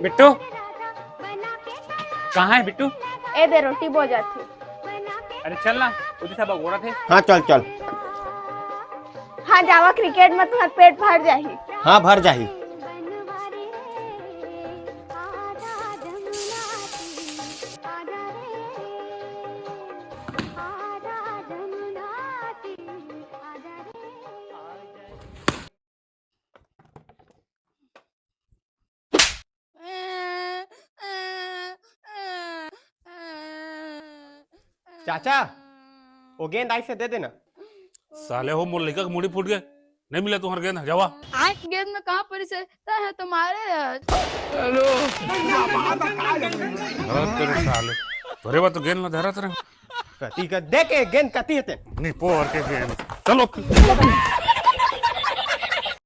बिट्टू कहाँ है बिट्टू? ए दे रोटी बो जाती। अरे चल ना, उधर सब घोड़ा थे। हाँ चल चल। हाँ जावा क्रिकेट में तुम्हार पेट भर जाही। हाँ भर जाही। चाचा वो गेंद आई से दे देना। साले हो मोर लड़का का मुड़ी फूट गए, नहीं मिला तुम्हारा गेंद, जावा। गेंद में कहाँ पर से है तुम्हारे। हेलो तेरे साले तोरे बात तो गेंद में धरा तेरे कती का दे के गेंद कती है ते नहीं पोर के गेंद चलो